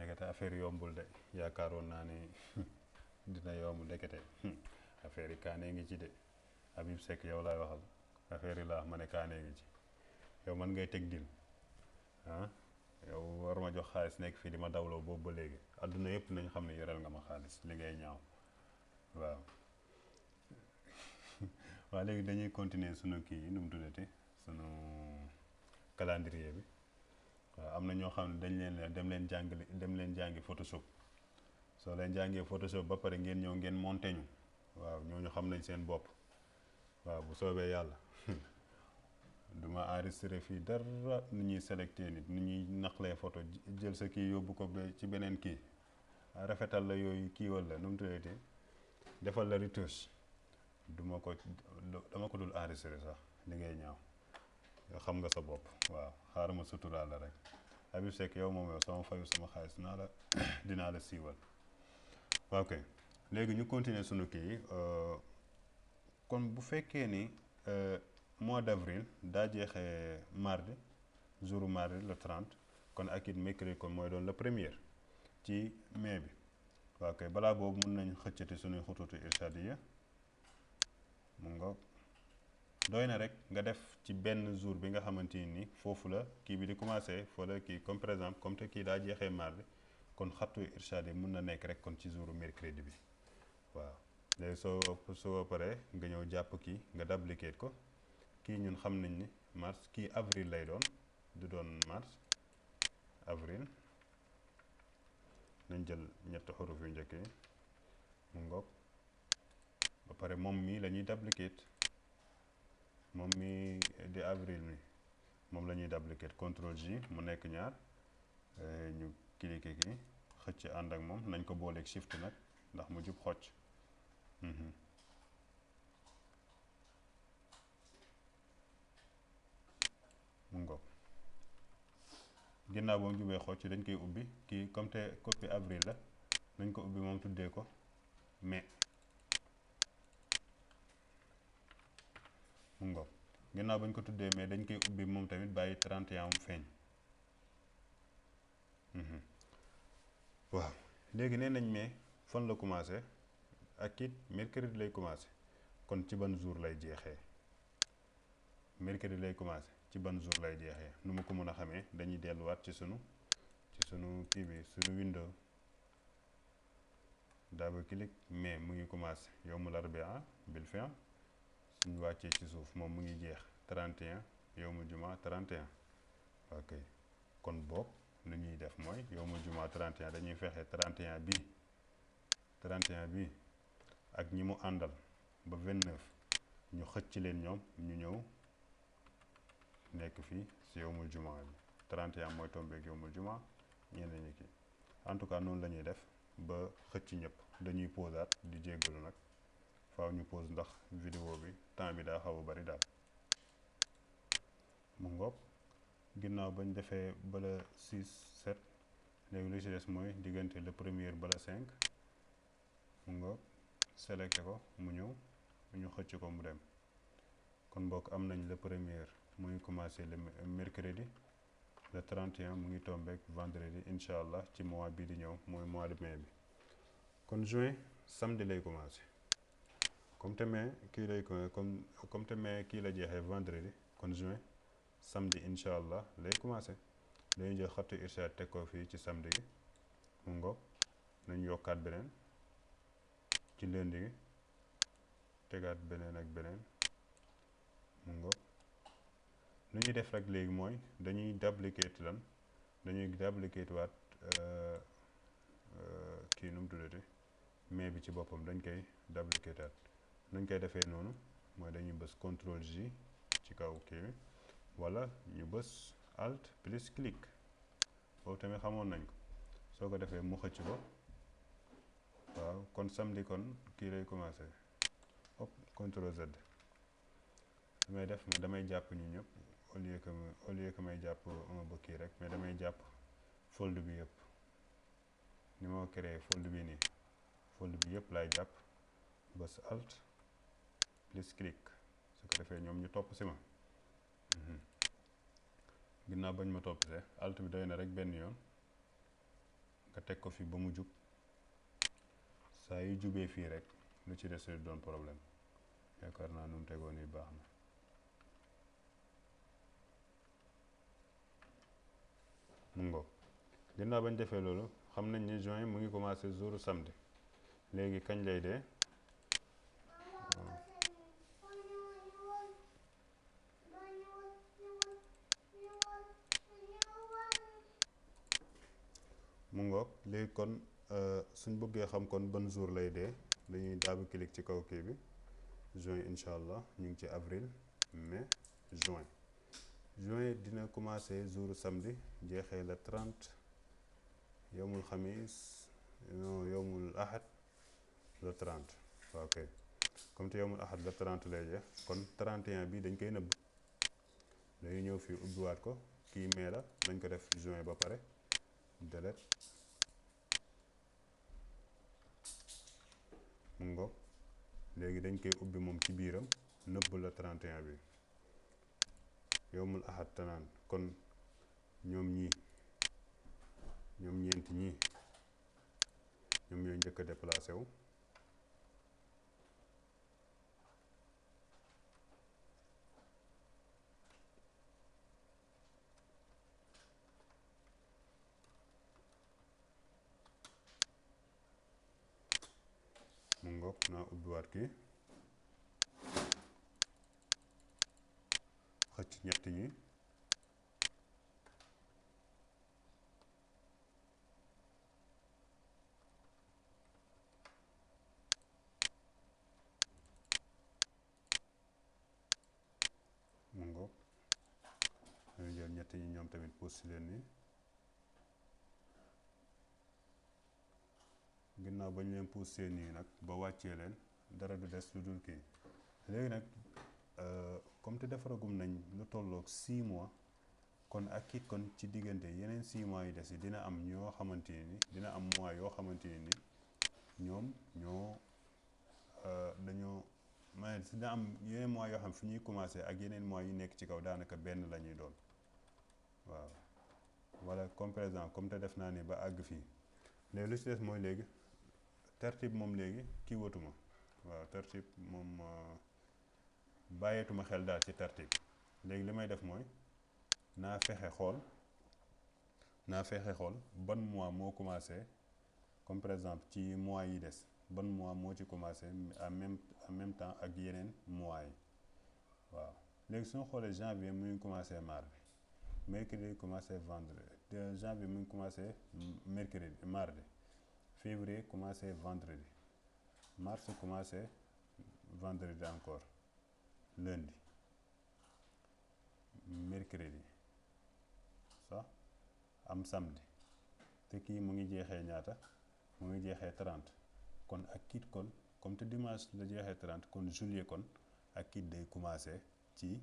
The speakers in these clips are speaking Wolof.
ndekete affaire yombul de yaakaaroon naa ne dina yomb ndekete affaire yi kaanee ngi ci de Habib Seck yow laay waxal affaire yi laa ma ne kaanee ngi ci yow man ngay teg dil ah yow war ma jox xaalis nekk fii di ma dawloo boobu ba léegi adduna yëpp nañ xam ne yoreel nga ma xaalis li ngay ñaaw waaw waaw léegi dañuy continuer sunu kii yi nu mu tuddati sunu calendrier bi waaw am na ñoo xam ne dañ leen dem leen jàngi Photoshop soo leen jàngee Photoshop ba pare ngeen ñëw ngeen monté ñu waaw ñooñu xam nañ seen bopp waaw bu soobee yàlla duma enregistré fii dara nu ñuy sélecté nit nu ñuy naqlee photo jël sa kii yóbbu ko ci beneen kii rafetal la yooyu kii walla nu mu tuddati defal la retouche dama ko dul enregistré sax li ngay ñaaw yow xam nga sa bopp waaw xaaral ma suturaal la rek Habib Seck yow moom yow sama fayu sama xaalis dinaa la siiwal waaw kay léegi ñu continuer sunu kii kon bu fekkee ni mois d'avril daa jeexee mardi jour mardi le 30 kon ak it mercredi kon mooy doon le premier ci mai bi waaw kay balaa boobu mun nañ xëccati sunuy xututu irshadiya mu nga doy na rek nga def ci benn jour bi nga xamante ni foofu la kii bi di commencé foo la kii comme par exemple comme te kii daa jeexee mardi kon xattu irshadiya mun na nekk rek kon ci jouru mercredi bi waaw léegi soo paree nga ñëw jàpp kii nga dupliquer ko kii ñun xam nañ ni mars kii avril lay doon du doon mars avril nañ jël ñetti xuruf yu njëkk yi mu ngoog ba pare moom mii la ñuy dupliquer moom mii di avril mi moom la ñuy dupliquer contrôle J mu nekk ñaar ñu cliquer kii xëcc ànd ak moom nañ ko booleeg shift nag ndax mu jub xocc mu ngoog ginnaaw boo jubee xocc dañ koy ubbi kii comme te copie avril la dañ ko ubbi moom tuddee ko mai mu ngoog ginnaaw bañ ko tuddee mais dañ koy ubbi moom tamit bàyyi 31 mu feeñ waaw léegi nee nañ mais fan la commencé ak it mercredi lay commencé kon ci ban jour lay jeexee mercredi lay commencé ci ban jour lay jeexee nu ma ko mën a xamee dañuy delluwaat ci sunu kii bi sunu window double clic mais mu ngi commencé yawmul arbia bil fi'l suñu wàccee ci suuf moom mu ngi jeex 31 yawmul jumaa 31 ok kon boog lu ñuy def mooy yawmul jumaa 31 dañuy fexe 31 bi ak ñi mu àndal ba 29 ñu xëcc leen ñoom ñu ñëw nekk fii si yawmul jumaa bi 31 mooy tombeeg yawmul jumaa ñeneen ñi kii en tout cas noonu la ñuy def ba xëcc ñëpp dañuy posaat di jéggalu nag faaw ñu pause ndax vidéo bi temps bi daa xaw a bari daal mu ngoog ginnaaw bañ defee bala 6 7 léegi lu ci des mooy diggante le premier bala 5 mu ngoog sélecté ko mu ñëw ñu xëcc ko mu dem kon mbokk am nañ le premier mu ngi commencé le mercredi le 31 mu ngi tombeek vendredi incha allah ci mois bii di ñëw mooy mois de mai bi kon juin samedi lay commencé comme te mai kii lay comme te mai kii la jeexee vendredi kon juin samedi incha allah lay commencé dañuy jël xattu irshad teg ko fii ci samedi gi mu ngoog nañ yokkaat beneen ci lundi gi tegaat beneen ak beneen mu ngoog lu ñuy def rek léegi mooy dañuy dupliquer lan dañuy dupliquer waat kii nu mu tuddati mais bi ci boppam dañ koy dupliquer taat nuñ koy defee noonu mooy dañuy bës contrôle J ci kaw kii bi wala ñu bës alt plus clic boobu tamit xamoon nañ ko soo ko defee mu xëcc ko waaw kon samedi kon kii lay commencé hop contrôle Z damay def mais damay jàpp ñu ñëpp au lieu que may jàpp un ba kii rek mais damay jàpp fold bi yëpp ni ma créé fold bi nii fold bi yëpp laay jàpp bës alt plus clic su ko defee ñoom ñu topp si ma ginnaaw bañ ma topp see alt bi doy na rek benn yoon nga teg ko fi ba mu jub saa yu jubee fii rek lu ci des doon problème yaakaar naa nu mu tegoon nii baax na mu ngoog ginnaaw bañ defee loolu xam nañ ni juin mu ngi commencé jour samedi léegi kañ lay dee mu ngoog léegi kon suñ bëggee xam kon ban jour lay dee dañuy double clic ci kaw kii bi juin incha allah ñu ngi ci avril mai juin juin dina commencé jour samedi jeexee le 30 yowmul xamis non yowmul ahad le 30 ok comme te yowmul ahad le 30 lay jeex kon 31 bi dañ koy nëbb dañuy ñëw fii ubbiwaat ko kii mai la nañ ko def juin ba pare delete mu ngoog léegi dañ koy ubbi moom ci biiram nëbb la 31 bi yowmul ahad tanaan kon ñoom ñeent ñii ñoom ñooy njëkk a déplacé wu mu ngoog naa ubbiwaat kii xëcc ñett ñi mu ngoog dañu jël ñett ñi ñoom tamit pousse leen nii ginnaaw bañ leen poussé nii nag ba wàccee leen dara du des lu dul kii léegi nag comme te defaragum nañ lu tolloog 6 mois kon ak it kon ci diggante yeneen 6 mois yi des yi dina am ñoo xamante ni dina am mois yoo xamante ni ñoom ñoo dañoo ma dina am yeneen mois yoo xam fi ñuy commencé ak yeneen mois yi nekk ci kaw daanaka benn la ñuy doon waaw wala comme par exemple comme te def naa ni ba àgg fii léegi lu ci des mooy léegi tertib moom léegi kii watuma waaw tertib moom bàyyeetuma xel daal ci tertib léegi li may def mooy naa fexe xool ban mois moo commencé comme par exemple ci mois yi des ban mois moo ci commencé en même temps ak yeneen mois yi waaw léegi suñu xoolee janvier mu ngi commencé mardi mercredi commencé vendredi janvier mu ngi commencé mercredi mardi février commencé vendredi mars commencé vendredi encore lundi mercredi sax am samedi te kii mu ngi jeexee ñaata mu ngi jeexee 30 kon ak kiit kon comme te dimanche la jeexee 30 kon juillet kon ak kiit day commencé ci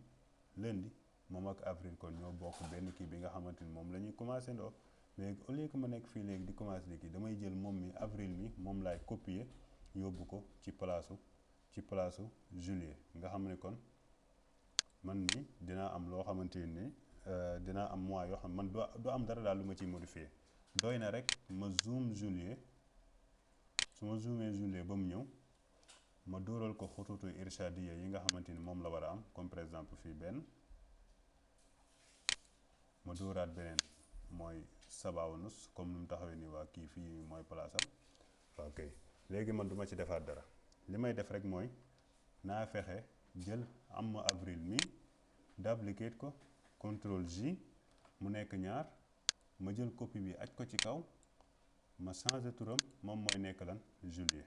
lundi moom ak avril kon ñoo bokk benn kii bi nga xamante ni moom la ñuy commencé ndoo léegi au lieu que ma nekk fii léegi di commencé di kii damay jël moom mi avril mi moom laay copier yóbbu ko ci palaasu juillet nga xam ne kon man mi dinaa am loo xamante ni dinaa am mois yoo xam man du am dara daal lu ma ciy modifier doy na rek ma zoom juillet su ma zoomee juillet ba mu ñëw ma dóoral ko xututu irshadiya yi nga xamante ni moom la war a am comme par exemple fii benn ma dóoraat beneen mooy sabaawa nus comme nu mu taxawee nii waa kii fii mooy place am ok léegi man duma ci defaat dara li may def rek mooy naa fexe jël am ma avril mi duplicate ko contrôle J mu nekk ñaar ma jël copie bi aj ko ci kaw ma changer turam moom mooy nekk lan juillet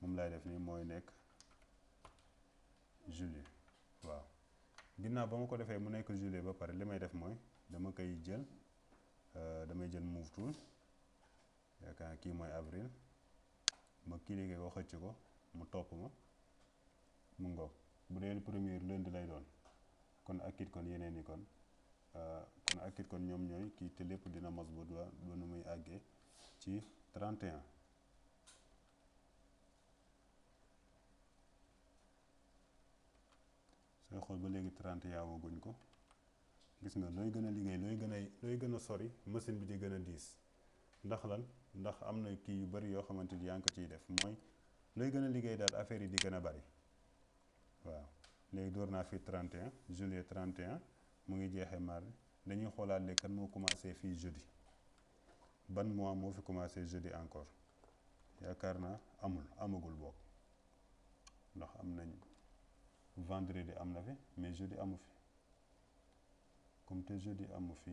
moom laay def nii mooy nekk juillet waaw ginnaaw ba ma ko defee mu nekk juillet ba pare li may def mooy dama koy jël damay jël move tool yaakaar kii mooy avril ma cliquer ko xëcc ko mu topp ma mu ngoog bu dee premier lundi lay doon kon ak it kon yeneen yi kon ak it kon ñoom ñooy kii te lépp dina mos ba du nu muy àggee ci 31 sooy xool ba léegi 31 waguñ ko gis nga looy gën a liggéey looy gën a sori machine bi di gën a diis ndax lan ndax am na kii yu bari yoo xamante ni yaa ngi ko ciy def mooy looy gën a liggéey daal affaire yi di gën a bari waaw léegi door naa fi 31 juillet 31 mu ngi jeexee mardi dañuy xoolaat léegi kan moo commencé fii jeudi ban mois moo fi commencé jeudi encore yaakaar naa amagul bokk ndax am nañ vendredi am na fi mais jeudi amu fi comme te jeudi amu fi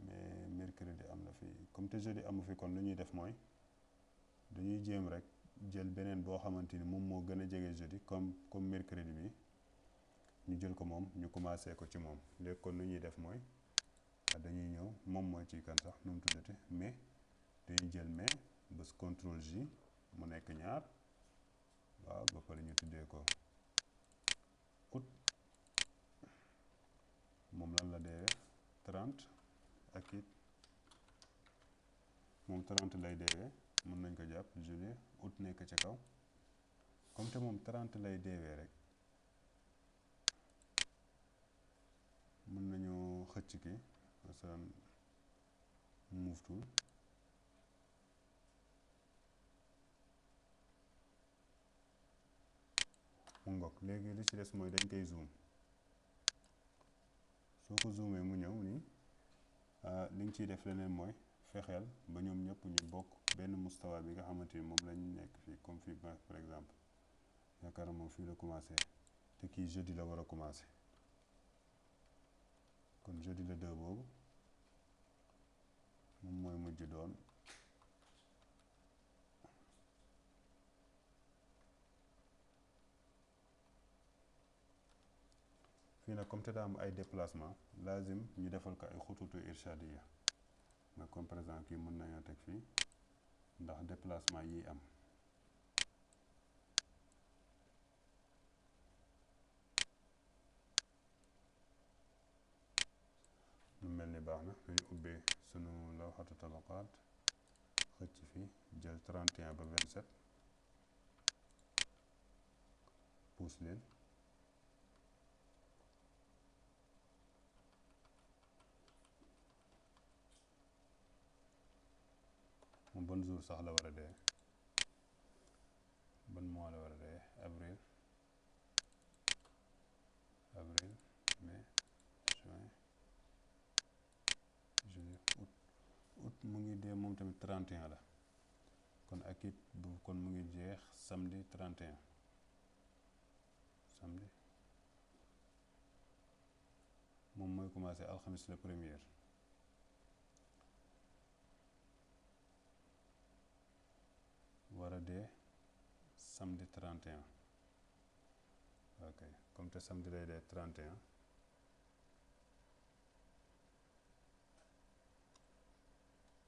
mais mercredi am na fi comme te jeudi amu fi kon lu ñuy def mooy dañuy jéem rek jël beneen boo xamante ni moom moo gën a jege jeudi comme mercredi bi ñu jël ko moom ñu commencé ko ci moom léegi kon lu ñuy def mooy dañuy ñëw moom mooy ci kan sax nu mu tuddati mais dañuy jël mais bés contrôle J mu nekk ñaar waaw ba pare ñu tuddee ko août moom lan la deewee 30 ak it moom 30 lay deewee mën nañ ko jàpp juillet août nekk ca kaw comme te moom 30 lay deewee rek mën nañu xëcc ki masalan move tool mu ngoog léegi li ci des mooy dañ koy zoom soo ko zoomee mu ñëw nii li nga ciy def leneen mooy fexeel ba ñoom ñëpp ñu bokk benn mustawa bi nga xamante ni moom lañ nekk fii comme fii par exemple yaakaar naa moom fii la commencé te kii jeudi la war a commencé kon jeudi le 2 boobu moom mooy mujj doon fii nag comme te daa am ay déplacement lazim ñu defal ko ay xututu irshadiya nga comme par exemple kii mën nañoo teg fii ndax déplacement yi am lu mel ni baax na dañu ubbee sunu lawxatu tabaqaat xëcc fi jël 31 ba 27 puus leen moom ban jour sax la war a dee ban mois la war a dee avril mai juin juillet août mu ngi dee moom tamit 31 la kon ak it bu kon mu ngi jeex samedi 31 samedi moom mooy commencé alxamis la première war a dee samedi 31 ok comme te samedi lay dee 31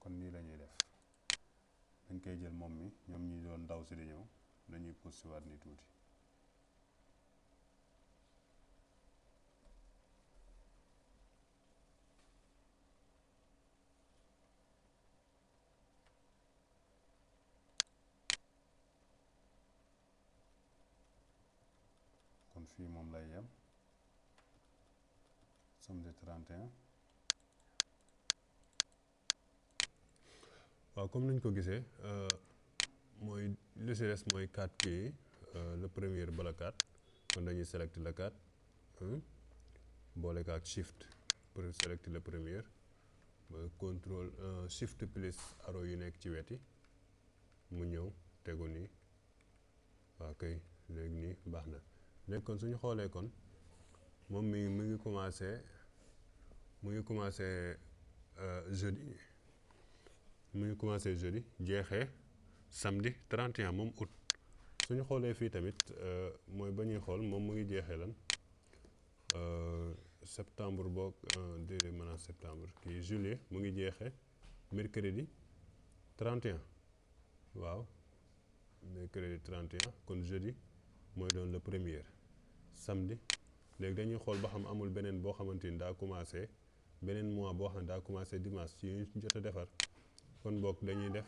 kon nii la ñuy def dañ koy jël moom mi ñoom ñi doon ndaw si di ñëw dañuy pousse waat ni tuuti kon fii moom lay yem samedi 31 waaw comme nañ ko gisee mooy li si des mooy 4 kii le premier bala 4 kon dañuy select le 4 boole ko ak shift pour select le premier contrôle shift plus arrow yu nekk ci weti mu ñëw tegu nii waaw kay léegi nii baax na léegi kon suñu xoolee kon moom mu ngi commencé jeudi mu ngi commencé jeudi jeexee samedi 31 moom août suñu xoolee fii tamit mooy ba ñuy xool moom mu ngi jeexee lan septembre boog déedéet maanaam septembre kii juillet mu ngi jeexee mercredi 31 waaw mercredi 31 kon jeudi mooy doon le premier samedi léegi dañuy xool ba xam amul beneen boo xamante ni daa commencé beneen mois boo xam ne daa commencé dimanche ci ñu jot a defar kon boog dañuy def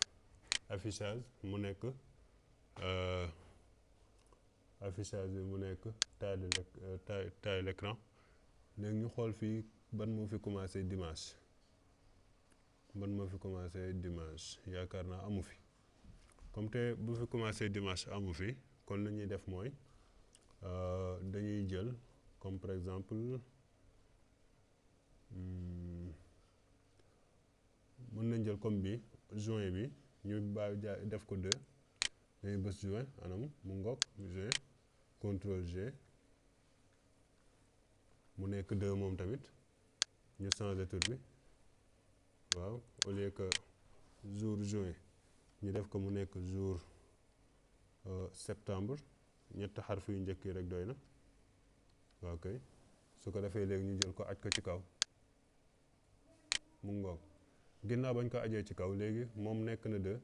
affichage mu nekk affichage bi mu nekk taille l'écran léegi ñu xool fii ban moo fi commencé dimanche yaakaar naa amu fi comme te bu fi commencé dimanche amu fi kon lu ñuy def mooy dañuy jël comme par exemple mën nañ jël comme bi juin bi ñu def ko 2 dañuy bës juin anam mu ngoog juin contrôle G mu nekk 2 moom tamit ñu changer tur bi waaw au lieu que jour juin ñu def ko mu nekk jour septembre ñetti xarfu yu njëkk yi rek doy na waaw kay su ko defee léegi ñu jël ko aj ko ci kaw mu ngoog ginnaaw bañ ko ajee ci kaw léegi moom nekk na 2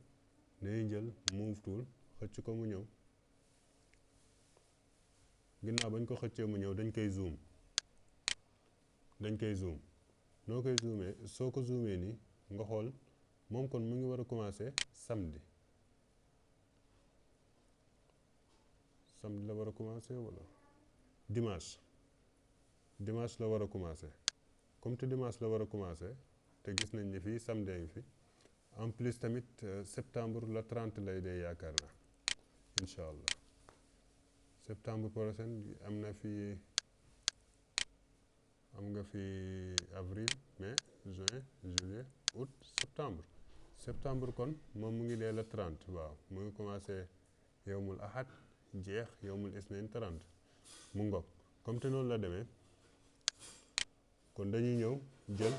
dañuy jël move tool xëcc ko mu ñëw ginnaaw bañ ko xëccee mu ñëw dañ koy zoom noo koy zoomee soo ko zoomee nii nga xool moom kon mu ngi war a commencer samedi la war a commencer wala dimanche la war a commencer comme te dimanche la war a commencer te gis nañ ni fii samedi ngi fi en plus tamit septembre le 30 lay dee yaakaar naa incha allah septembre prochain am nga fi avril mai juin juillet août septembre kon moom mu ngi dee le 30 waaw mu ngi commencé yowmul ahad jeex yowmul isnain 30 mu ngoog comme te noonu la demee kon dañuy ñëw jël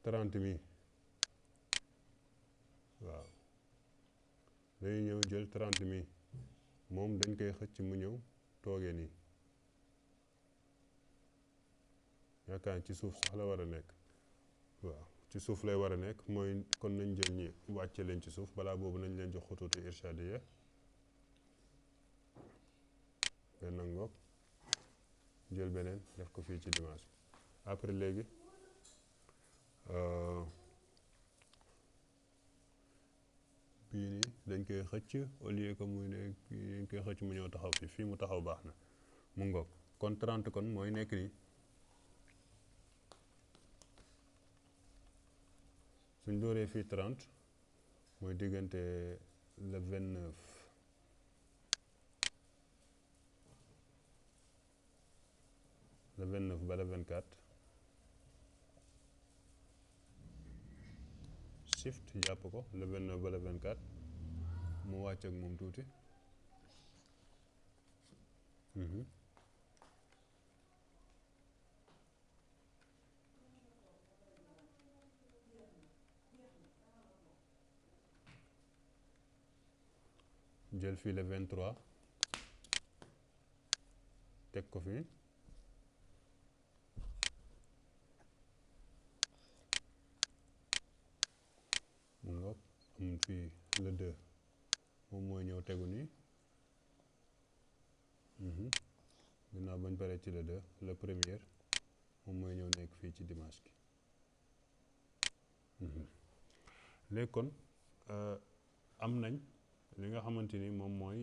30 mi waaw dañuy ñëw jël 30 mi moom dañ koy xëcc mu ñëw toogee nii yaakaar ci suuf sax la war a nekk waaw ci suuf lay war a nekk mooy kon nañ jël ñi wàcce leen ci suuf balaa boobu nañ leen jox xutuutu irshadiya benn ngoog jël beneen def ko fii ci dimanche après léegi bii nii dañ koy xëcc au lieu que muy ne dañ koy xëcc mu ñëw taxaw fii mu taxaw baax na mu ngoog kon 30 kon mooy nekk nii suñ dooree fii 30 mooy diggante le 29 ba le 24 shift jàpp ko le 29 ba le 24 mu wàcc ak moom tuuti jël fii le 23 teg ko fii mu ngoog am fii le 2 moom mooy ñëw tegu nii ginnaaw bañ paree ci le 2 le premier moom mooy ñëw nekk fii ci dimanche gi léegi kon am nañ li nga xamante ni moom mooy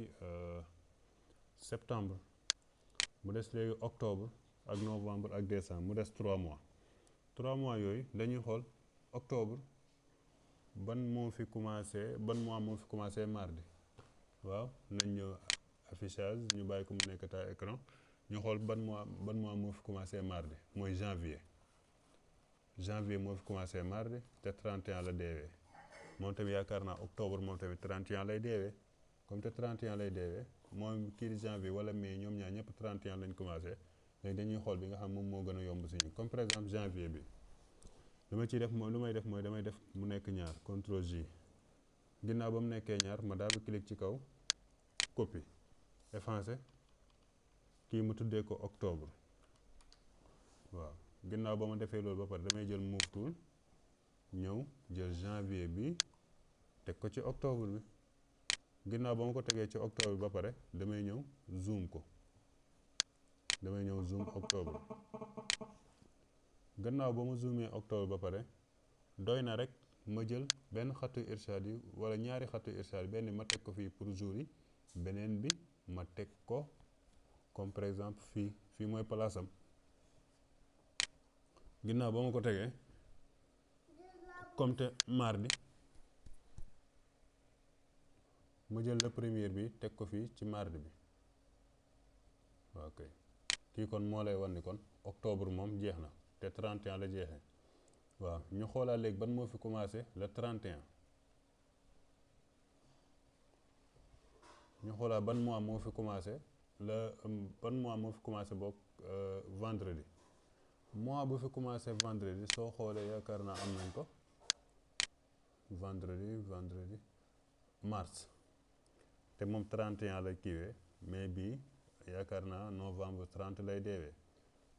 septembre mu des léegi octobre ak novembre ak décembre mu des 3 mois 3 mois yooyu dañuy xool octobre ban mois moo fi commencé mardi waaw nañ ñëw affichage ñu bàyyi ko mu nekk taille écran ñu xool ban mois moo fi commencé mardi mooy janvier moo fi commencé mardi te 31 la deewee moom tamit yaakaar naa octobre moom tamit 31 lay deewee comme te 31 lay deewee moom kii di janvier wala mai ñoom ñaar ñëpp 31 lañ commencé léegi dañuy xool bi nga xam moom moo gën a yomb si ñu comme par exemple janvier bi lu may def mooy damay def mu nekk ñaar contrôle J ginnaaw ba mu nekkee ñaar ma daal di clic ci kaw copie effacer kii mu tuddee ko octobre waaw ginnaaw ba ma defee loolu ba pare damay jël move tool ñëw jël janvier bi teg ko ci octobre bi ginnaaw ba ma ko tegee ci octobre bi ba pare damay ñëw zoom octobre gannaaw ba ma zoomee octobre ba pare doy na rek ma jël benn xatu irshad yi wala ñaari xatu irshad yi benn ma teg ko fii pour jour yi beneen bi ma teg ko comme par exemple fii mooy place am. ginnaaw ba ma ko tegee comme te mardi ma jël le premier bi teg ko fii ci mardi bi. ok kii kon moo lay wan ni kon octobre moom jeex na te 31 la jeexee. waaw ñu xoolaat léegi ban moo fi commencé le 31. ñu xoolaat ban mois moo fi commencé ban mois moo fi commencé boog vendredi. mois bu fi commencé vendredi soo xoolee yaakaar naa am nañ ko vendredi mars te moom 31 lay kiiwee mais bii yaakaar naa novembre 30 lay deewee.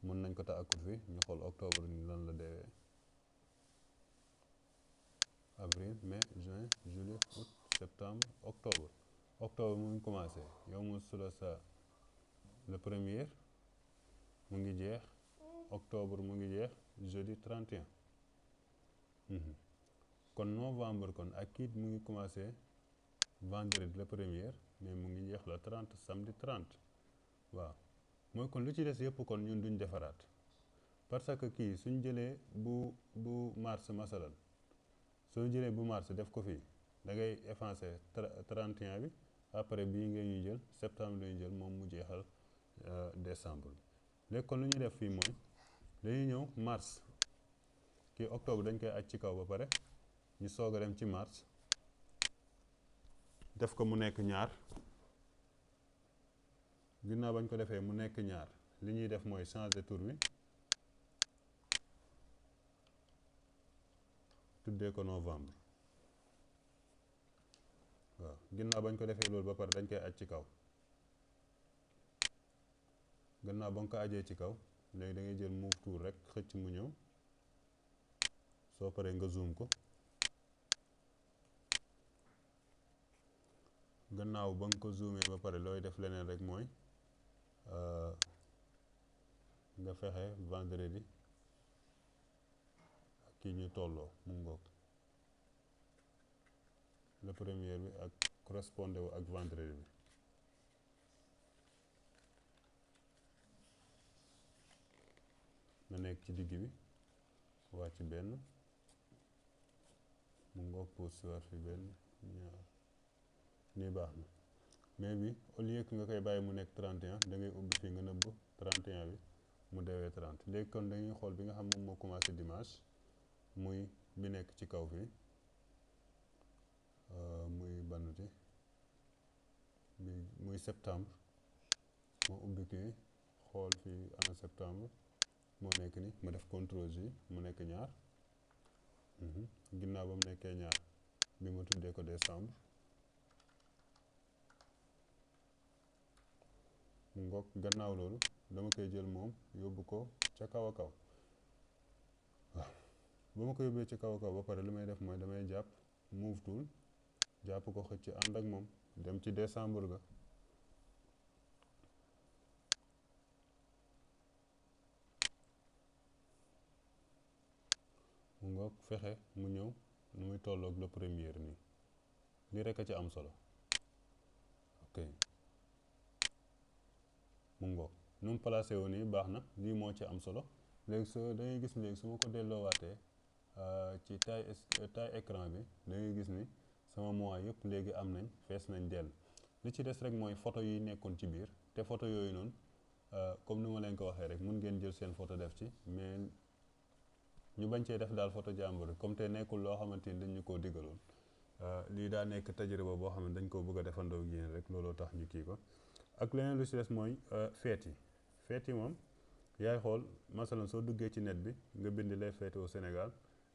mën nañ ko ta akut fi ñu xool octobre ni lan la deewee. avril mai juin juillet août septembre octobre. octobre mu ngi commencé yow mu sula sa le premier mu ngi jeex octobre mu ngi jeex jeudi 31. kon novembre kon ak kiit mu ngi commencé vendredi le premier mais mu ngi jeex la 30 samedi 30. waaw mooy kon lu ci des yëpp kon ñun duñ defaraat parce que kii suñ jëlee bu mars masalan soo jëlee bu mars def ko fii da ngay effacer 31 bi après bii nga ñuy jël septembre la ñuy jël moom mu jeexal décembre bi. léegi kon lu ñuy def fii mooy dañuy ñëw mars kii octobre dañ koy aj ci kaw ba pare ñu soog a dem ci mars def ko mu nekk ñaar. ginnaaw bañ ko defee mu nekk ñaar li ñuy def mooy changer tur wi tuddee ko novembre. waaw ginnaaw bañ ko defee loolu ba pare dañ koy aj ci kaw. gannaaw ba nga ko ajee ci kaw léegi da ngay jël move tool rek xëcc mu ñëw soo paree nga zoom ko. gannaaw ba nga ko zoomee ba pare looy def leneen rek mooy nga fexe vendredi ak kii ñu tolloo mu ngoog le premier bi ak correspondé wu ak vendredi bi. na nekk ci digg bi wàcc benn mu ngoog pousse war fi benn ñaar nii baax na mais bi au lieu que nga koy bàyyi mu nekk 31 da ngay ubbi fii nga nëbb 31 bi mu dewee 30. léegi kon dañuy xool bi nga xam moom moo commencé dimanche muy bi nekk ci kaw fii muy banuti muy septembre moo ubbi kii xool fii en septembre moo nekk ni ma def contrôle J mu nekk ñaar. ginnaaw ba mu nekkee ñaar bi ma tuddee ko décembre mu ngoog. gannaaw loolu dama koy jël moom yóbbu ko ca kaw a kaw. waaw ba ma ko yóbbee ci kaw a kaw ba pare li may def mooy damay jàpp move tool jàpp ko xëcc ànd ak moom dem ci décembre ga. mu ngoog fexe mu ñëw nu muy tolloog le premier nii lii rek a ci am solo. ok mu ngoog nu mu placé wu nii baax na lii moo ci am solo. léegi soo da ngay gis léegi su ma ko delloowaatee ci taille écran bi da ngay gis ni sama mois yëpp léegi am nañ fees nañ dell. li ci des rek mooy photo yi nekkoon ci biir te photo yooyu noonu comme ni ma leen ko waxee rek mun ngeen jël seen photo def ci mais ñu bañ cee def daal photo jàmbur comme te nekkul loo xamante ni dañ ñu koo digaloon. lii daa nekk tajriba boo xam ne dañ koo bëgg a defandoo ak yéen rek looloo tax ñu kii ko. ak leneen lu ci des mooy fête yi moom yaay xool masalan soo duggee ci net bi nga bind les fêtes au Sénégal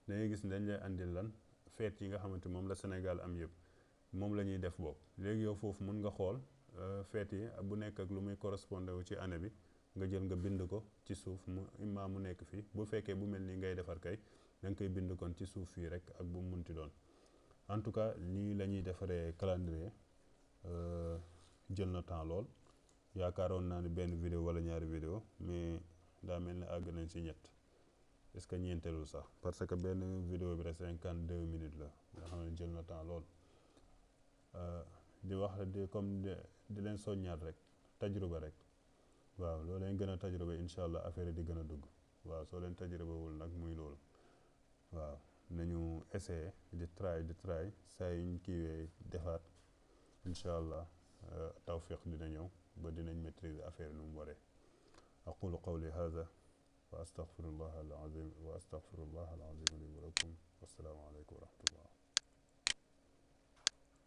da ngay gis ne dañ lay andil lan fête yi nga xamante moom la Sénégal am yëpp moom la ñuy def boobu. léegi yow foofu mun nga xool fête yi bu nekk ak lu muy correspondé wu ci année bi nga jël nga bind ko ci suuf mu imma mu nekk fii bu fekkee bu mel nii ngay defar kay da nga koy bind kon ci suuf fii rek ak bu mu munti doon. en tout cas lii la ñuy defaree calendrier jël na temps lool yaakaaroon naa ne benn vidéo wala ñaari vidéo mais daa mel ne àgg nañ ci ñett est-ce que ñeenteelul sax parce que benn vidéo bi rek 52 minutes la nga xam ne jël na temps lool. di wax di comme di leen soññaat rek tajruba rek waaw loo leen gën a tajruba incha allah affaire yi di gën a dugg waaw soo leen tajrubawul nag muy loolu waaw nañu essayer di try saa yuñ kiiwee defaat incha allah tawfiq dina ñëw ba dinañ maîtriser affaire nu mu waree aqulu qawli hada wa astaghfirullah alazim li wa lakum wassalaamu aleykum wa rahmatullah